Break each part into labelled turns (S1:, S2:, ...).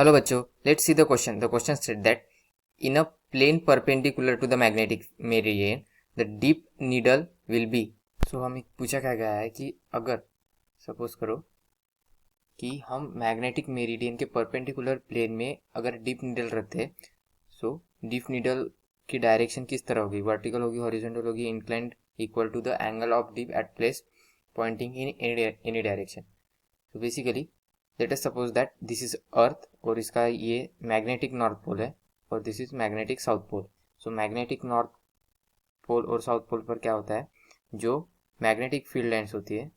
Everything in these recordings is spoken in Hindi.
S1: Hello बच्चों, let's see the question. The question said that in a plane perpendicular to the magnetic meridian, the deep needle will be. So हमें पूछा क्या गया है कि अगर सपोज करो कि हम मैग्नेटिक मेरिडियन के परपेंडिकुलर प्लेन में अगर डीप नीडल रखते हैं, सो डीप नीडल की डायरेक्शन किस तरह होगी, वर्टिकल होगी, हॉरिजॉन्टल होगी, inclined, equal to the angle of dip at place pointing in any direction. तो basically let us suppose that this is earth और इसका ये मैग्नेटिक नॉर्थ पोल है और this is magnetic south pole. So magnetic north pole और साउथ पोल पर क्या होता है, जो मैग्नेटिक फील्ड लाइन्स होती है,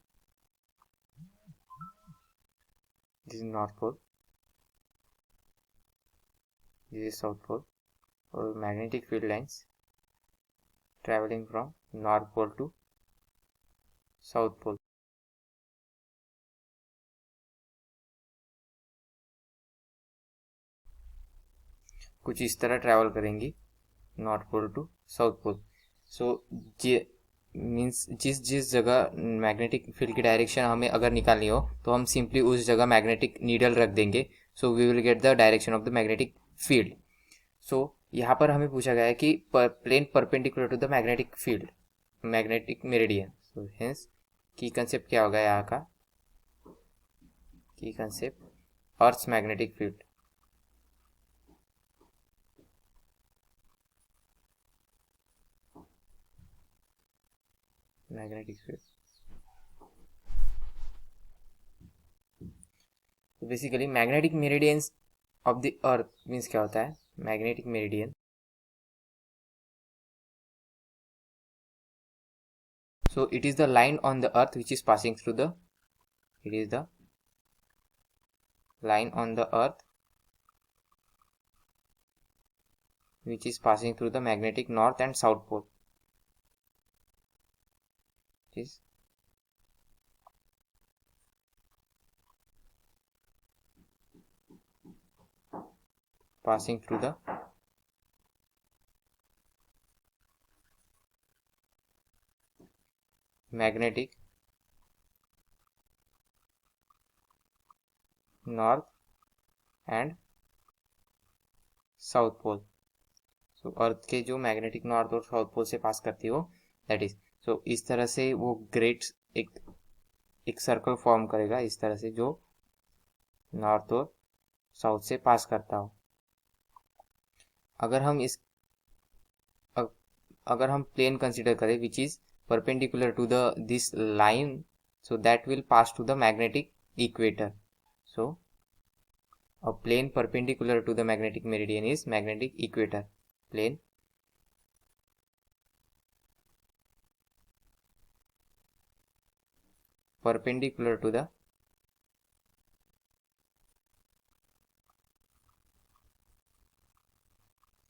S1: this is north pole, this is south pole, और magnetic field lines travelling from north pole to south pole. कुछ इस तरह ट्रैवल करेंगी north pole to south pole. So means जिस जिस जगह मैग्नेटिक फील्ड की डायरेक्शन हमें अगर निकालनी हो तो हम सिंपली उस जगह मैग्नेटिक नीडल रख देंगे. So we will get the direction of the magnetic field. So यहाँ पर हमें पूछा गया है कि plane perpendicular to the magnetic field, magnetic meridian. So hence key concept क्या होगा यहाँ का, key concept earth's magnetic field. Magnetic field. तो basically magnetic meridians of the earth means क्या होता है, magnetic meridian. So it is the line on the earth which is passing through the, it is the line on the earth which is passing through the magnetic north and south pole. It is passing through the magnetic north and south pole. So earth के जो मैग्नेटिक नॉर्थ और साउथ पोल से पास करती हो, दैट इज. सो इस तरह से वो ग्रेट एक सर्कल फॉर्म करेगा इस तरह से, जो नॉर्थ और साउथ से पास करता हो. अगर हम प्लेन कंसिडर करें which is perpendicular to this line, so that will pass to the magnetic equator. So a plane perpendicular to the magnetic meridian is magnetic equator plane. Perpendicular to the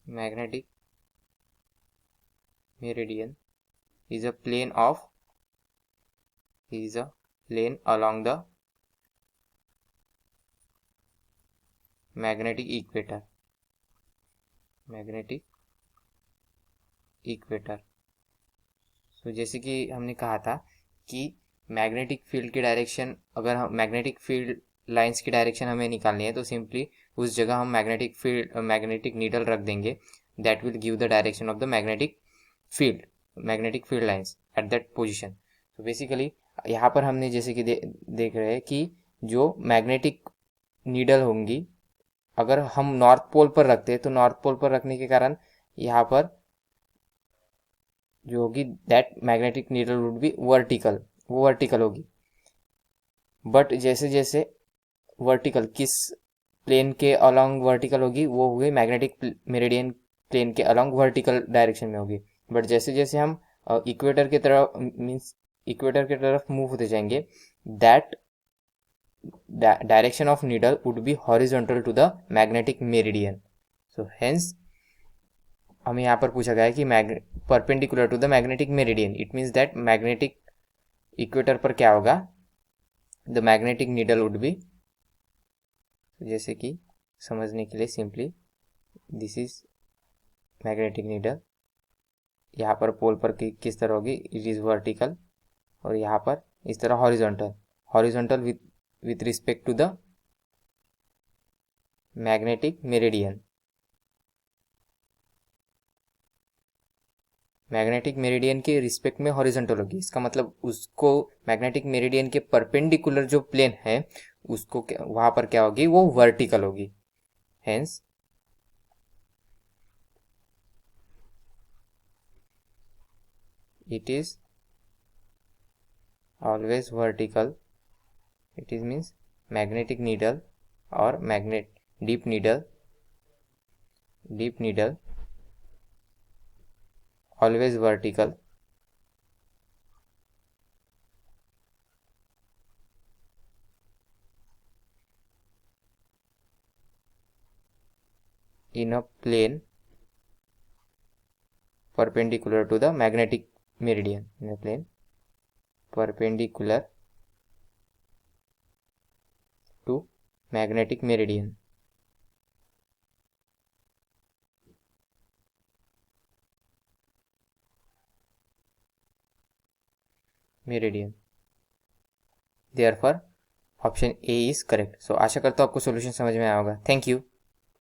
S1: magnetic meridian is a plane along the magnetic equator. So जैसे कि हमने कहा था कि मैग्नेटिक फील्ड की डायरेक्शन, अगर हम मैग्नेटिक फील्ड लाइंस की डायरेक्शन हमें निकालनी है तो सिंपली उस जगह हम मैग्नेटिक नीडल रख देंगे. That will give the direction of the magnetic field lines at that position. तो बेसिकली यहाँ पर हमने जैसे कि देख रहे हैं कि जो मैग्नेटिक नीडल होंगी, अगर हम नॉर्थ पोल पर रखते हैं तो नॉर्थ पोल पर रखने के कारण यहाँ पर जो होगी that magnetic needle would B vertical, वो वर्टिकल होगी. बट जैसे जैसे वर्टिकल किस प्लेन के अलॉन्ग वर्टिकल होगी, वो हुई मैग्नेटिक मेरिडियन प्लेन के अलॉन्ग वर्टिकल डायरेक्शन में होगी. बट जैसे जैसे हम इक्वेटर की तरफ मूव होते जाएंगे, that direction of needle would be horizontal to the magnetic meridian. So hence हमें यहाँ पर पूछा गया है कि perpendicular to the magnetic meridian, it means that magnetic equator पर क्या होगा, the magnetic needle would be, जैसे कि समझने के लिए simply this is magnetic needle, यहाँ पर पोल पर किस तरह होगी, इट इज वर्टिकल, और यहाँ पर इस तरह horizontal with respect to the magnetic meridian, magnetic meridian के रिस्पेक्ट में हॉरिजॉन्टल होगी, इसका मतलब उसको मैग्नेटिक मेरिडियन के परपेंडिकुलर जो प्लेन है उसको वहां पर क्या होगी, वो वर्टिकल होगी। Hence it is always vertical, it is means magnetic needle or magnet deep needle always vertical in a plane perpendicular to the magnetic meridian, in a plane perpendicular to magnetic meridian, therefore option A is correct. So आशा करता हूँ आपको सोल्यूशन समझ में आया होगा। Thank you.